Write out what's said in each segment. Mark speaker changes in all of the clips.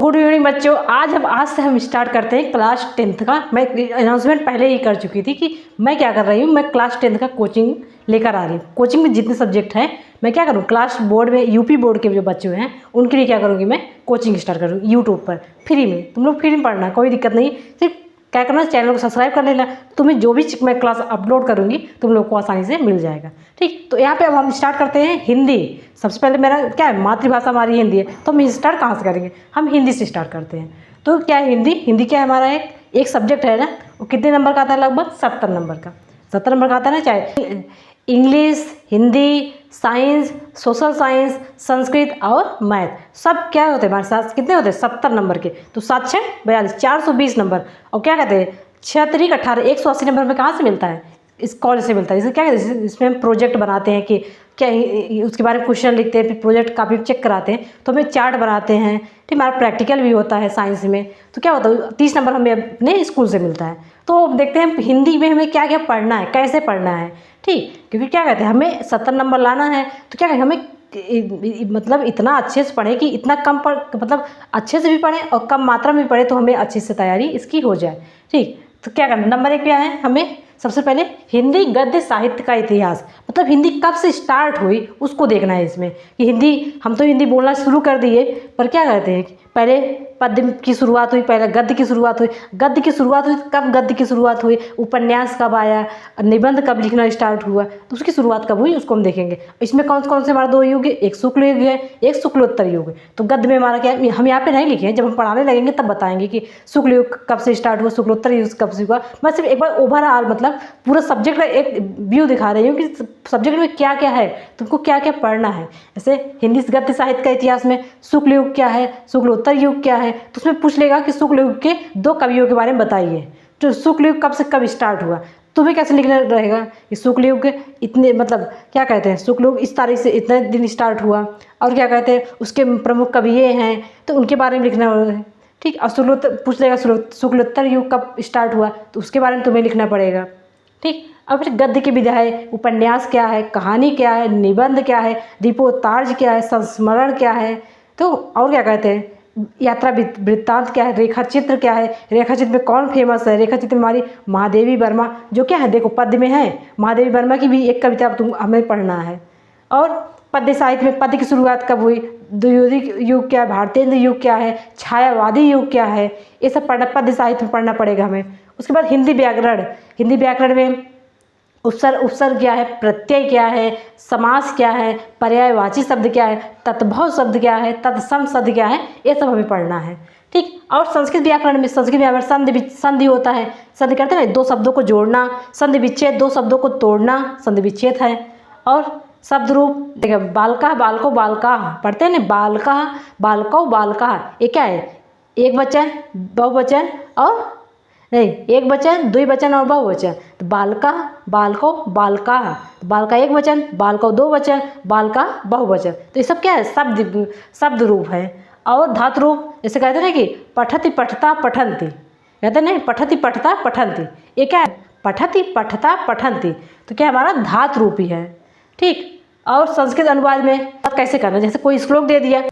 Speaker 1: Good evening बच्चों, आज से हम स्टार्ट करते हैं क्लास 10th का। मैं अनाउंसमेंट पहले ही कर चुकी थी कि मैं क्या कर रही हूँ, मैं क्लास 10th का कोचिंग लेकर आ रही हूँ। कोचिंग में जितने सब्जेक्ट हैं मैं क्या करूँ, क्लास बोर्ड में यूपी बोर्ड के जो बच्चे हैं उनके लिए क्या करूँगी, मैं कोचिंग स्टार्ट करूँ यूट्यूब पर फ्री में। तुम लोग फ्री में पढ़ना, कोई दिक्कत नहीं। सिर्फ क्या करना, चैनल को सब्सक्राइब कर लेना। तुम्हें जो भी मैं क्लास अपलोड करूँगी तुम लोग को आसानी से मिल जाएगा। ठीक, तो यहाँ पे अब हम स्टार्ट करते हैं हिंदी। सबसे पहले मेरा क्या है, मातृभाषा हमारी हिंदी है, तो हम स्टार्ट कहाँ से करेंगे, हम हिंदी से स्टार्ट करते हैं। तो क्या है, हिंदी क्या है हमारा, एक सब्जेक्ट है ना, वो कितने नंबर का आता है, लगभग 70 नंबर का। 70 नंबर का आता है ना, चाहे English, Hindi, science, social science, Sanskrit और मैथ, सब क्या होते हैं हमारे साथ, कितने होते हैं 70 नंबर के। तो 7 6 42, 420 नंबर। और क्या कहते हैं 6 3 18, 180 नंबर में कहाँ से मिलता है, इस कॉलेज से मिलता है। इसे क्या कहते हैं, इसमें हम प्रोजेक्ट बनाते हैं कि क्या उसके बारे में क्वेश्चन लिखते हैं, फिर प्रोजेक्ट कापी चेक कराते हैं, तो हमें चार्ट बनाते हैं। ठीक, हमारा प्रैक्टिकल भी होता है साइंस में। तो क्या होता है 30 नंबर हमें अपने स्कूल से मिलता है। तो देखते हैं हिंदी में हमें क्या क्या पढ़ना है, कैसे पढ़ना है। ठीक, क्योंकि क्या कहते हैं हमें 70 नंबर लाना है, तो क्या कहते हैं हमें मतलब इतना अच्छे से पढ़े कि इतना कम पढ़, मतलब अच्छे से भी पढ़ें और कम मात्रा में पढ़े, तो हमें अच्छे से तैयारी इसकी हो जाए। ठीक, तो क्या करना, नंबर 1 क्या है, हमें सबसे पहले हिंदी गद्य साहित्य का इतिहास, मतलब हिंदी कब से स्टार्ट हुई उसको देखना है इसमें। कि हिंदी, हम तो हिंदी बोलना शुरू कर दिए, पर क्या कहते हैं पहले पद्य की शुरुआत हुई, पहले गद्य की शुरुआत हुई। गद्य की शुरुआत हुई कब, गद्य की शुरुआत हुई, उपन्यास कब आया, निबंध कब लिखना स्टार्ट हुआ, तो उसकी शुरुआत कब हुई उसको हम देखेंगे। इसमें कौन कौन से हमारे 2 युग है, एक शुक्ल युग है, एक शुक्लोत्तर युग है। तो गद्य में हमारा क्या है, हम यहाँ पे नहीं लिखे हैं, जब हम पढ़ाने लगेंगे तब बताएंगे कि शुक्ल युग कब से स्टार्ट हुआ, शुक्लोत्तर युग कब से हुआ। मैं सिर्फ एक बार ओवरऑल मतलब पूरा सब्जेक्ट का एक व्यू दिखा रही हूँ कि सब्जेक्ट में क्या क्या है, तुमको क्या क्या पढ़ना है। जैसे हिंदी गद्य साहित्य का इतिहास में शुक्ल युग क्या है, शुक्लोत्तर युग क्या है, तो उसमें पूछ लेगा कि शुक्ल युग के 2 कवियों के बारे में बताइए। तो शुक्ल युग कब से कब स्टार्ट हुआ, तुम्हें कैसे लिखना रहेगा कि शुक्ल युग इतने, मतलब क्या कहते हैं शुक्ल युग इस तारीख से इतने दिन स्टार्ट हुआ, और क्या कहते हैं उसके प्रमुख कवि ये हैं, तो उनके बारे में लिखना है। ठीक, और शुक्लोत्तर पूछ लेगा शुक्लोत्तर युग कब स्टार्ट हुआ, तो उसके बारे में तुम्हें लिखना पड़ेगा। ठीक, अब फिर गद्य की विधा है, उपन्यास क्या है, कहानी क्या है, निबंध क्या है, रिपोर्टाज क्या है, संस्मरण क्या है, तो और क्या कहते हैं यात्रा वृत्तांत क्या है, रेखा चित्र क्या है, रेखा चित्र में कौन फेमस है। रेखा चित्र में हमारी महादेवी वर्मा जो क्या है, देखो पद्य में है, महादेवी वर्मा की भी एक कविता तुम हमें पढ़ना है। और पद्य साहित्य में पद्य की शुरुआत कब हुई, द्विवेदी युग क्या है, भारतेंद्र युग क्या है, छायावादी युग क्या है, ये सब पढ़ना पद्य साहित्य में पढ़ना पड़ेगा हमें। उसके बाद हिंदी व्याकरण, हिंदी व्याकरण में उपसर्ग क्या है, प्रत्यय क्या है, समास क्या है, पर्यायवाची शब्द क्या है, तत्भव शब्द क्या है, तत्सम शब्द क्या है, ये सब हमें पढ़ना है। ठीक, और संस्कृत व्याकरण में, संस्कृत व्याकरण संधि होता है, संधि करते हैं 2 शब्दों को जोड़ना, संधि विच्छेद 2 शब्दों को तोड़ना, संधि विच्छेद है। और शब्द रूप देखिए, बालका बालको बालका पढ़ते हैं ना, बालका बालको बालका, ये क्या है, एक वचन, बहुवचन और नहीं, एक वचन, द्विवचन और बहुवचन। तो बालका बालको बालका, बालका एक वचन, बालको 2 वचन, बालका बहुवचन। तो ये सब क्या है, शब्द रूप है। और धातु रूप, जैसे कहते हैं ना कि पठति पठता पठन्ति, कहते हैं ना पठति पठता पठन्ति, ये क्या है, पठति पठता पठन्ति, तो क्या हमारा धातु रूप ही है। ठीक, और संस्कृत अनुवाद में अब कैसे करना, जैसे कोई श्लोक दे दिया,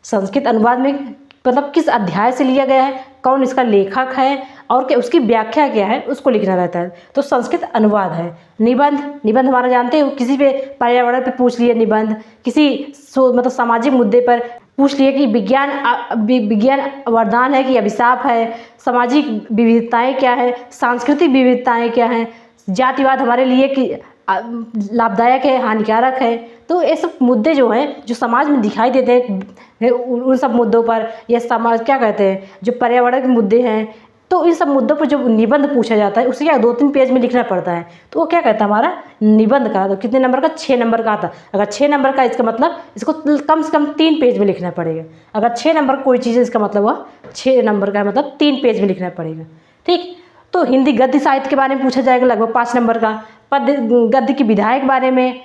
Speaker 1: संस्कृत अनुवाद में मतलब किस अध्याय से लिया गया है, कौन इसका लेखक है, और क्या उसकी व्याख्या क्या है, उसको लिखना रहता है। तो संस्कृत अनुवाद है। निबंध, निबंध हमारा जानते हो, किसी पे पर्यावरण पे पूछ लिए निबंध, किसी मतलब सामाजिक मुद्दे पर पूछ लिए कि विज्ञान वरदान है कि अभिशाप है, सामाजिक विविधताएं क्या है, सांस्कृतिक विविधताएं क्या हैं, जातिवाद हमारे लिए कि लाभदायक है हानिकारक है। तो ये सब मुद्दे जो हैं, जो समाज में दिखाई देते हैं, उन सब मुद्दों पर, यह समाज क्या कहते हैं, जो पर्यावरण के मुद्दे हैं, तो इन सब मुद्दों पर जो निबंध पूछा जाता है उसे क्या 2-3 पेज में लिखना पड़ता है। तो वो क्या कहता है हमारा निबंध का, तो कितने नंबर का, 6 नंबर का आता है। अगर 6 नंबर का, इसका मतलब इसको कम से कम 3 पेज में लिखना पड़ेगा। अगर 6 नंबर कोई चीज़ है, इसका मतलब वह 6 नंबर का, मतलब 3 पेज में लिखना पड़ेगा। ठीक, तो हिंदी गद्य साहित्य के बारे में पूछा जाएगा लगभग 5 नंबर का। पद्य गद्य की विधायक बारे में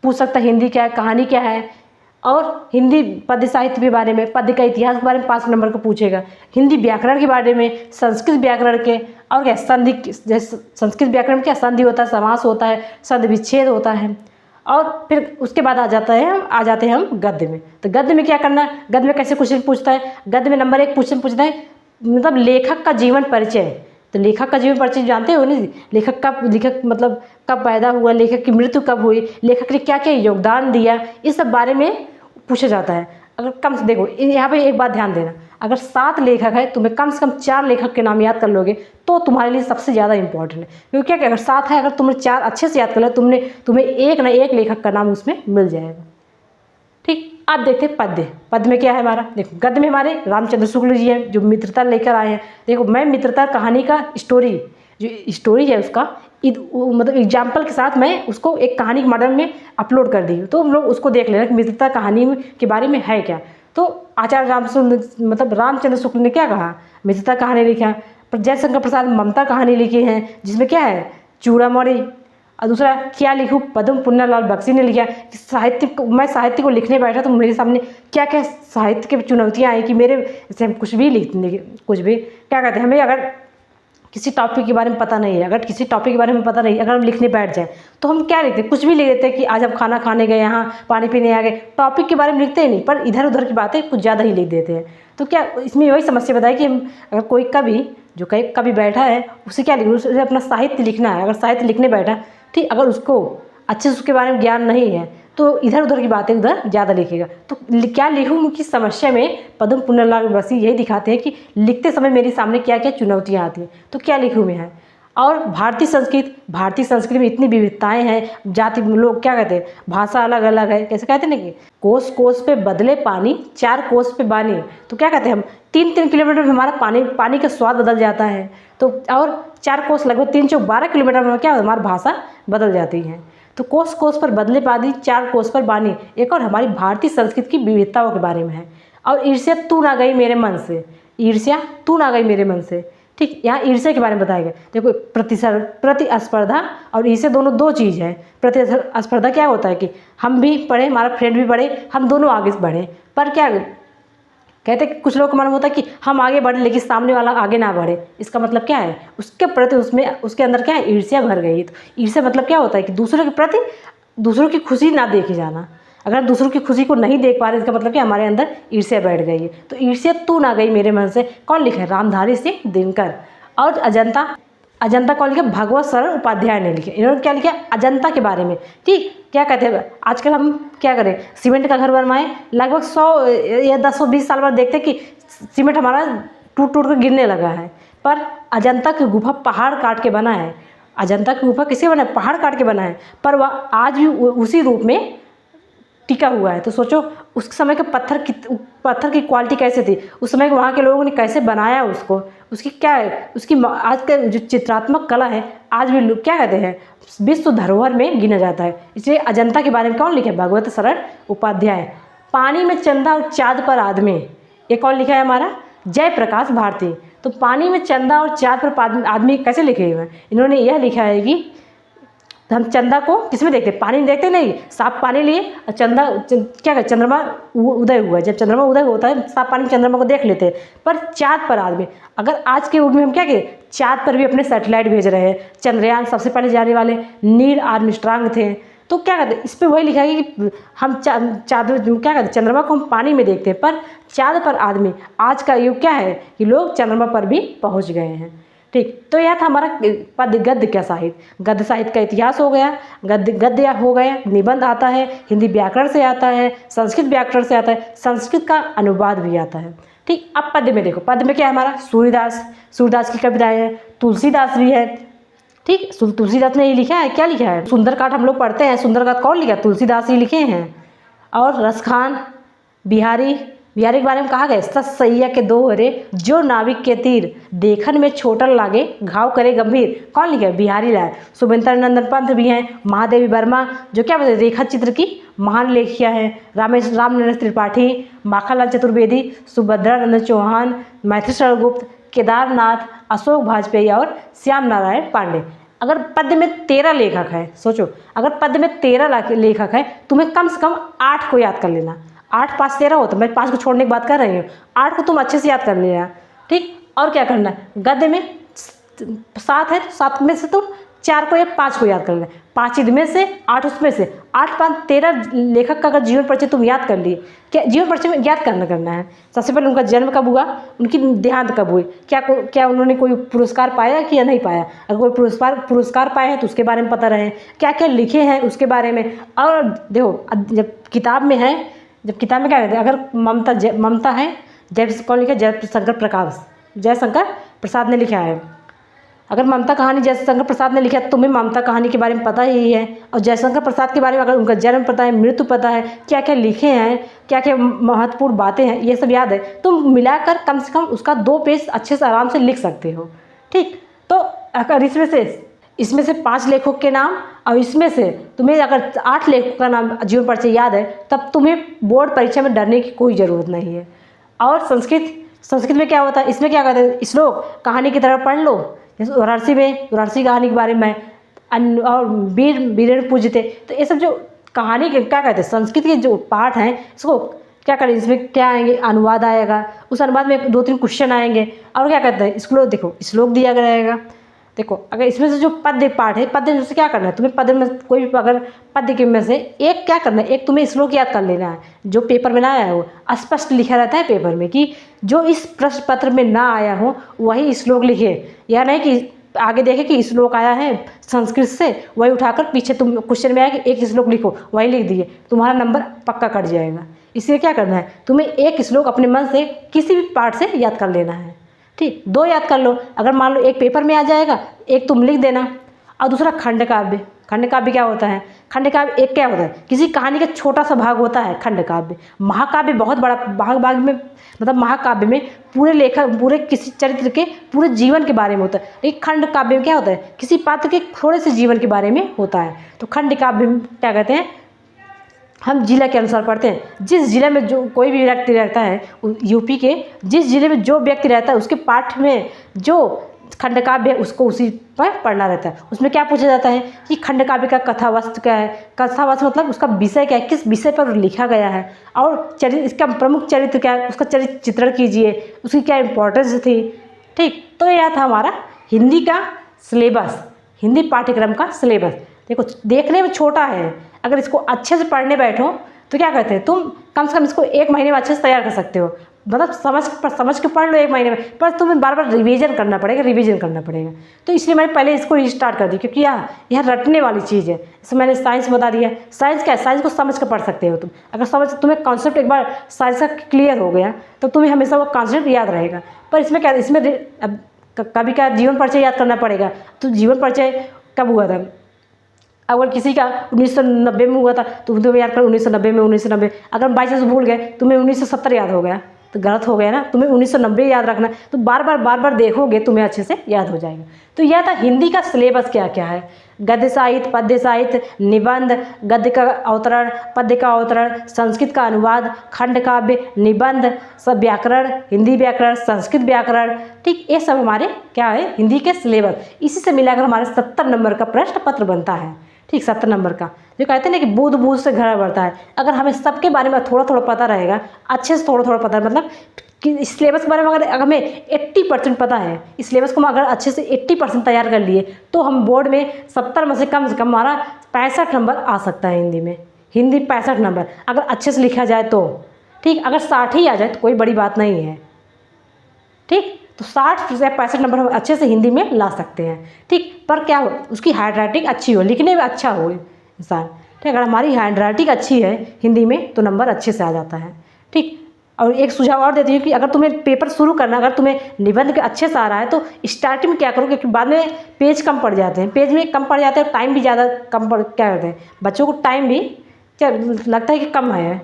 Speaker 1: पूछ सकता है, हिंदी क्या है, कहानी क्या है। और हिंदी पद्य साहित्य के बारे में, पद्य का इतिहास के बारे में 5 नंबर का पूछेगा। हिंदी व्याकरण के बारे में, संस्कृत व्याकरण के, और क्या संधि, जैसे संस्कृत व्याकरण में क्या संधि होता है, समास होता है, संधि विच्छेद होता है। और फिर उसके बाद आ जाते हैं हम गद्य में। तो गद्य में क्या करना है, गद्य में कैसे क्वेश्चन पूछता है, गद्य में नंबर 1 क्वेश्चन पूछता है मतलब लेखक का जीवन परिचय। तो लेखक का जीवन परिचय जानते हो नहीं, लेखक मतलब कब पैदा हुआ, लेखक की मृत्यु कब हुई, लेखक ने क्या क्या योगदान दिया, इस सब बारे में पूछा जाता है। अगर कम से देखो यहाँ पे एक बात ध्यान देना, अगर 7 लेखक है तुम्हें कम से कम 4 लेखक के नाम याद कर लोगे तो तुम्हारे लिए सबसे ज़्यादा इंपॉर्टेंट है। क्योंकि क्या अगर 7 है, अगर तुमने 4 अच्छे से याद कर लिया तुम्हें एक ना एक लेखक का नाम उसमें मिल जाएगा। ठीक, अब देखते हैं पद्य। पद्य में क्या है हमारा, देखो गद्य में हमारे रामचंद्र शुक्ल जी हैं जो मित्रता लेकर आए हैं। देखो मैं मित्रता कहानी का स्टोरी है उसका मतलब एग्जाम्पल के साथ मैं उसको एक कहानी के मॉडल में अपलोड कर दी हूँ, तो हम लोग उसको देख लेना कि मित्रता कहानी के बारे में है क्या। तो आचार्य रामचंद्र शुक्ल ने क्या कहा, मित्रता कहानी लिखा है। जयशंकर प्रसाद ममता कहानी लिखी है जिसमें क्या है चूड़ामणि। और दूसरा क्या लिखूँ, पद्म पुन्नालाल बख्शी ने लिखा कि मैं साहित्य को लिखने बैठा तो मेरे सामने क्या क्या साहित्य की चुनौतियाँ आई कि मेरे जैसे हम कुछ भी क्या कहते हैं, हमें अगर किसी टॉपिक के बारे में पता नहीं है, अगर हम लिखने बैठ जाए तो हम क्या लिखते हैं, कुछ भी लिख देते हैं कि आज हम खाना खाने गए, यहाँ पानी पीने आ गए, टॉपिक के बारे में लिखते ही नहीं, पर इधर उधर की बातें कुछ ज़्यादा ही लिख देते हैं। तो क्या इसमें वही समस्या बताई कि अगर कोई कभी बैठा है उसे क्या लिखना, उसे अपना साहित्य लिखना है। अगर साहित्य लिखने बैठा ठीक, अगर उसको अच्छे से उसके बारे में ज्ञान नहीं है तो इधर उधर की बातें उधर ज़्यादा लिखेगा। तो क्या लिखूँ उनकी समस्या में पद्म पुन्नालाल बख्शी यही दिखाते हैं कि लिखते समय मेरे सामने क्या क्या चुनौतियाँ आती हैं, तो क्या लिखूँ मैं है। और भारतीय संस्कृति में इतनी विविधताएं हैं, जाति लोग क्या कहते हैं, भाषा अलग अलग है, कैसे कहते हैं ना कि कोस कोस पे बदले पानी 4 कोस पे बानी। तो क्या कहते हैं हम 3-3 किलोमीटर में हमारा पानी का स्वाद बदल जाता है। तो और 4 कोस लगभग 3-12 किलोमीटर में क्या हमारी भाषा बदल जाती है। तो कोस कोस पर बदले पानी 4 कोस पर बानी एक और हमारी भारतीय संस्कृति की विविधताओं के बारे में है। और ईर्ष्या तू ना गई मेरे मन से, ठीक, यहाँ ईर्ष्या के बारे में बताया गया। देखो प्रतिस्पर्धा और ईर्ष्या दोनों 2 चीज़ है। प्रतिस्पर्धा क्या होता है कि हम भी पढ़े, हमारा फ्रेंड भी पढ़े, हम दोनों आगे बढ़े, पर क्या कहते हैं कुछ लोग को मालूम होता है कि हम आगे बढ़े लेकिन सामने वाला आगे ना बढ़े। इसका मतलब क्या है, उसके प्रति उसके अंदर क्या है, ईर्ष्या भर गई। तो ईर्ष्या मतलब क्या होता है कि दूसरों के प्रति दूसरों की खुशी ना देखी जाना। अगर दूसरों की खुशी को नहीं देख पा रहे इसका मतलब कि हमारे अंदर ईर्ष्या बैठ गई है। तो ईर्ष्या तू ना गई मेरे मन से कौन लिखा है, रामधारी सिंह दिनकर। और अजंता कौन लिखा, भगवत शरण उपाध्याय ने लिखे। इन्होंने क्या लिखा, अजंता के बारे में। ठीक, क्या कहते हैं आजकल हम क्या करें, सीमेंट का घर बनवाएं, लगभग 100 या 10-20 साल बाद देखते हैं कि सीमेंट हमारा टूट कर गिरने लगा है। पर अजंता की गुफा पहाड़ काट के बना है। अजंता की गुफा किसके बना है, पहाड़ काट के बना है, पर वह आज भी उसी रूप में टिका हुआ है। तो सोचो उस समय के पत्थर की क्वालिटी कैसे थी, उस समय वहाँ के लोगों ने कैसे बनाया उसको, उसकी क्या है, उसकी आज का जो चित्रात्मक कला है आज भी लोग क्या कहते हैं विश्व धरोहर में गिना जाता है। इसलिए अजंता के बारे में कौन लिखा है, भगवत शरण उपाध्याय। पानी में चंदा और चाँद पर आदमी, ये कौन लिखा है, हमारा जयप्रकाश भारती। तो पानी में चंदा और चाँद पर आदमी कैसे लिखे हुए हैं, इन्होंने यह लिखा है कि हम चंदा को किसमें देखते हैं, पानी में देखते नहीं, साफ पानी लिए और क्या कहते, चंद्रमा उदय हुआ, जब चंद्रमा उदय होता है साफ पानी में चंद्रमा को देख लेते हैं। पर चाँद पर आदमी, अगर आज के युग में हम क्या करें, चाँद पर भी अपने सैटेलाइट भेज रहे हैं। चंद्रयान सबसे पहले जाने वाले नील आर्मस्ट्रांग थे। तो क्या कहते हैं, इस पर वही लिखा है कि हम चाँद क्या कहते हैं, चंद्रमा को हम पानी में देखते हैं, पर चाँद पर आदमी। आज का युग क्या है कि लोग चंद्रमा पर भी पहुँच गए हैं। ठीक, तो यह था हमारा गद्य का साहित्य। गद्य साहित्य का इतिहास हो गया, गद्य हो गया, निबंध आता है, हिंदी व्याकरण से आता है, संस्कृत व्याकरण से आता है, संस्कृत का अनुवाद भी आता है। ठीक, अब पद्य में देखो, पद्य में क्या है हमारा, सूरदास की कविताएं हैं, तुलसीदास भी है। ठीक, तुलसीदास ने ये लिखा है, क्या लिखा है, सुंदरकांड हम लोग पढ़ते हैं, सुंदरकांड कौन लिखा, तुलसीदास ही लिखे हैं। और रसखान बिहारी के बारे में कहा गया, सत सैया के दोहरे जो नाविक के तीर, देखन में छोटन लागे घाव करे गंभीर, कौन लिखा है, बिहारी लाल। सुमित्रा नंदन पंत भी हैं, महादेवी वर्मा जो क्या बोलते रेखा चित्र की महान लेखिका हैं, रामनरेश त्रिपाठी, माखनलाल चतुर्वेदी, सुभद्रा नंदन चौहान, मैथिली शरण गुप्त, केदारनाथ, अशोक वाजपेयी और श्याम नारायण पांडे। अगर पद्य में 13 लेखक हैं, सोचो अगर पद्य में 13 लेखक हैं, तुम्हें कम से कम 8 को याद कर लेना। 8 5 13 होता, मैं 5 को छोड़ने की बात कर रही हूँ, 8 को तुम अच्छे से याद कर लेना। ठीक, और क्या करना है, गद्य में 7 है, 7 में से तुम 4 को या 5 को याद कर लेना, 5 इनमें से 8 उसमें से, 8 5 13 लेखक का अगर जीवन परिचय तुम याद कर लिए, क्या जीवन परिचय में याद करना है। सबसे पहले उनका जन्म कब हुआ, उनकी देहांत कब हुई, क्या उन्होंने कोई पुरस्कार पाया कि या नहीं पाया, अगर कोई पुरस्कार पाए हैं तो उसके बारे में पता रहे, क्या क्या लिखे हैं उसके बारे में। और देखो जब किताब में क्या कहते हैं, अगर ममता है, कौन लिखा, जयशंकर प्रसाद ने लिखा है। अगर ममता कहानी जयशंकर प्रसाद ने लिखा है तो तुम्हें ममता कहानी के बारे में पता ही है। और जयशंकर प्रसाद के बारे में अगर उनका जन्म पता है, मृत्यु पता है, क्या क्या लिखे हैं, क्या क्या महत्वपूर्ण बातें हैं, ये सब याद है, तुम मिलाकर कम से कम उसका 2 पेज अच्छे से आराम से लिख सकते हो। ठीक, तो अगर इसमें से 5 लेखकों के नाम और इसमें से तुम्हें अगर 8 लेखकों का नाम जीवन परिचय याद है, तब तुम्हें बोर्ड परीक्षा में डरने की कोई ज़रूरत नहीं है। और संस्कृत में क्या होता है, इसमें क्या कहते हैं, श्लोक कहानी की तरह पढ़ लो। जैसे वाराणसी कहानी के बारे में और वीर पूजते, तो ये सब जो कहानी के क्या कहते हैं, संस्कृत के जो पाठ हैं, इसको क्या करें, इसमें क्या आएंगे, अनुवाद आएगा, उस अनुवाद में 2-3 क्वेश्चन आएंगे। और क्या कहते हैं, श्लोक दिया रहेगा। देखो अगर इसमें से जो पद्य पाठ है, पद्य से क्या करना है तुम्हें, पद्य में कोई भी अगर पद्य के में से एक क्या करना है, एक तुम्हें श्लोक याद कर लेना है। जो पेपर में ना आया हो, स्पष्ट लिखा रहता है पेपर में कि जो इस प्रश्न पत्र में ना आया हो वही श्लोक लिखे, या नहीं कि आगे देखे कि श्लोक आया है संस्कृत से, वही उठाकर पीछे तुम क्वेश्चन में आया कि एक श्लोक लिखो, वही लिख दिए, तुम्हारा नंबर पक्का कट जाएगा। इसलिए क्या करना है, तुम्हें एक श्लोक अपने मन से किसी भी पाठ से याद कर लेना है। ठीक, 2 याद कर लो, अगर मान लो एक पेपर में आ जाएगा, एक तुम लिख देना। और दूसरा खंड काव्य क्या होता है, खंड काव्य एक क्या होता है, किसी कहानी का छोटा सा भाग होता है खंड काव्य। महाकाव्य बहुत बड़ा भाग में, मतलब महाकाव्य में पूरे किसी चरित्र के पूरे जीवन के बारे में होता है। एक खंड काव्य में क्या होता है, किसी पात्र के थोड़े से जीवन के बारे में होता है। तो खंड काव्य में क्या कहते हैं, हम जिला के अनुसार पढ़ते हैं। जिस जिले में जो कोई भी व्यक्ति रहता है, यूपी के जिस जिले में जो व्यक्ति रहता है, उसके पाठ में जो खंडकाव्य है उसको उसी पर पढ़ना रहता है। उसमें क्या पूछा जाता है कि खंडकाव्य का कथावस्तु क्या है, कथावस्तु मतलब उसका विषय क्या है, किस विषय पर लिखा गया है, और इसका प्रमुख चरित्र क्या है, उसका चरित्र चित्रण कीजिए, उसकी क्या इंपॉर्टेंस थी। ठीक, तो यह था हमारा हिंदी का सिलेबस, हिंदी पाठ्यक्रम का सिलेबस। देखो देखने में छोटा है, अगर इसको अच्छे से पढ़ने बैठो तो क्या कहते हैं, तुम कम से कम इसको 1 महीने में अच्छे से तैयार कर सकते हो। मतलब समझ के पढ़ लो 1 महीने में, पर तुम्हें बार बार रिवीजन करना पड़ेगा। तो इसलिए मैंने पहले इसको रिस्टार्ट कर दी, क्योंकि यह रटने वाली चीज़ है। जैसे मैंने साइंस बता दिया, साइंस क्या है, साइंस को समझ कर पढ़ सकते हो तुम। अगर तुम्हें कॉन्सेप्ट एक बार साइंस का क्लियर हो गया तो तुम्हें हमेशा वो कॉन्सेप्ट याद रहेगा। पर इसमें क्या, इसमें अब कभी का जीवन परिचय याद करना पड़ेगा। तो जीवन परिचय कब हुआ था, अगर किसी का 1990 में हुआ था तो तुम्हें याद कर 1990 अगर बाई चांस भूल गए, तुम्हें 1970 याद हो गया तो गलत हो गया ना, तुम्हें 1990 याद रखना। तो बार बार देखोगे तुम्हें अच्छे से याद हो जाएगा। तो यह था हिंदी का सिलेबस क्या क्या है, गद्य साहित्य, पद्य साहित्य, निबंध, गद्य का अवतरण, पद्य का अवतरण, संस्कृत का अनुवाद, खंड काव्य, निबंध, सब व्याकरण, हिंदी व्याकरण, संस्कृत व्याकरण। ठीक, ये सब हमारे क्या है, हिंदी के सिलेबस। इसी से मिलाकर हमारे 70 नंबर का प्रश्न पत्र बनता है। ठीक, 70 नंबर का, जो कहते हैं ना कि बूंद बूंद से घड़ा बढ़ता है। अगर हमें सबके बारे में थोड़ा थोड़ा पता रहेगा, अच्छे से थोड़ा थोड़ा पता है, मतलब कि इस सिलेबस के बारे में अगर हमें 80% पता है, इस सिलेबस को हम अगर अच्छे से 80% तैयार कर लिए, तो हम बोर्ड में 70 में से कम हमारा 65 नंबर आ सकता है हिंदी में। हिंदी 65 नंबर अगर अच्छे से लिखा जाए तो। ठीक, अगर 60 ही आ जाए तो कोई बड़ी बात नहीं है। ठीक, तो 60 से 65 नंबर हम अच्छे से हिंदी में ला सकते हैं। ठीक, पर क्या हो, उसकी हैंड राइटिंग अच्छी हो, लिखने में अच्छा हो इंसान। ठीक, अगर हमारी हैंड राइटिंग अच्छी है हिंदी में तो नंबर अच्छे से आ जाता है। ठीक, और एक सुझाव और देती हूँ कि अगर तुम्हें पेपर शुरू करना, अगर तुम्हें निबंध के अच्छे से आ रहा है तो स्टार्टिंग में क्या करो, क्योंकि बाद में पेज कम पड़ जाते हैं, पेज में कम पड़ जाते हैं, टाइम भी ज़्यादा कम पड़, क्या करते हैं बच्चों को टाइम भी क्या लगता है कि कम है।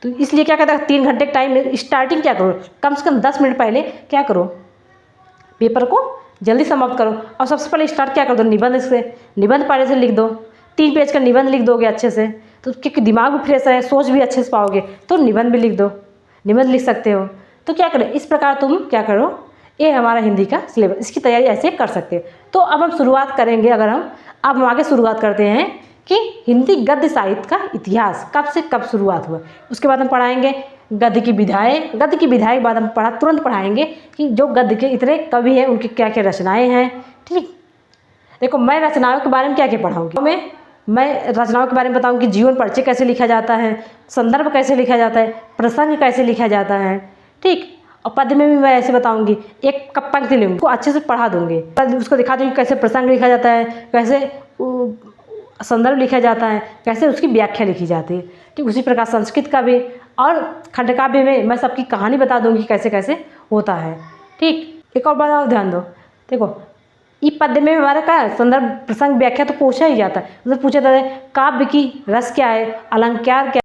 Speaker 1: तो इसलिए क्या कहता है 3 घंटे के टाइम में स्टार्टिंग क्या करो, कम से कम 10 मिनट पहले क्या करो, पेपर को जल्दी समाप्त करो। और सबसे पहले स्टार्ट क्या कर दो, निबंध से, निबंध पढ़ने से लिख दो। 3 पेज का निबंध लिख दोगे अच्छे से तो क्योंकि दिमाग भी फ्रेश है, सोच भी अच्छे से पाओगे, तो निबंध भी लिख दो, निबंध लिख सकते हो। तो क्या करें, इस प्रकार तुम क्या करो, ये हमारा हिंदी का सिलेबस, इसकी तैयारी ऐसे कर सकते हो। तो अब हम शुरुआत करेंगे, अब हम आगे शुरुआत करते हैं कि हिंदी गद्य साहित्य का इतिहास कब से कब शुरुआत हुआ। उसके बाद हम पढ़ाएंगे गद्य की विधाएं, गद्य की विधाएं के बाद हम तुरंत पढ़ाएंगे कि जो गद्य के इतने कवि हैं उनकी क्या क्या रचनाएं हैं। ठीक, देखो मैं रचनाओं के बारे में क्या क्या पढ़ाऊँगी, मैं रचनाओं के बारे में बताऊँगी, जीवन परिचय कैसे लिखा जाता है, संदर्भ कैसे लिखा जाता है, प्रसंग कैसे लिखा जाता है, ठीक। और पद्य में भी मैं ऐसे बताऊंगी, एक पंक्ति लूँगी, उसको अच्छे से पढ़ा दूंगी, उसको दिखा दूंगी कैसे प्रसंग लिखा जाता है, कैसे संदर्भ लिखा जाता है, कैसे उसकी व्याख्या लिखी जाती है, ठीक। उसी प्रकार संस्कृत का भी और खंडकाव्य में मैं सबकी कहानी बता दूंगी कैसे कैसे होता है, ठीक। एक और बात और ध्यान दो, देखो ई पद्य में हमारा क्या है, संदर्भ प्रसंग व्याख्या तो पूछा ही जाता है, उसमें पूछा जाता है काव्य की रस क्या है, अलंकार क्या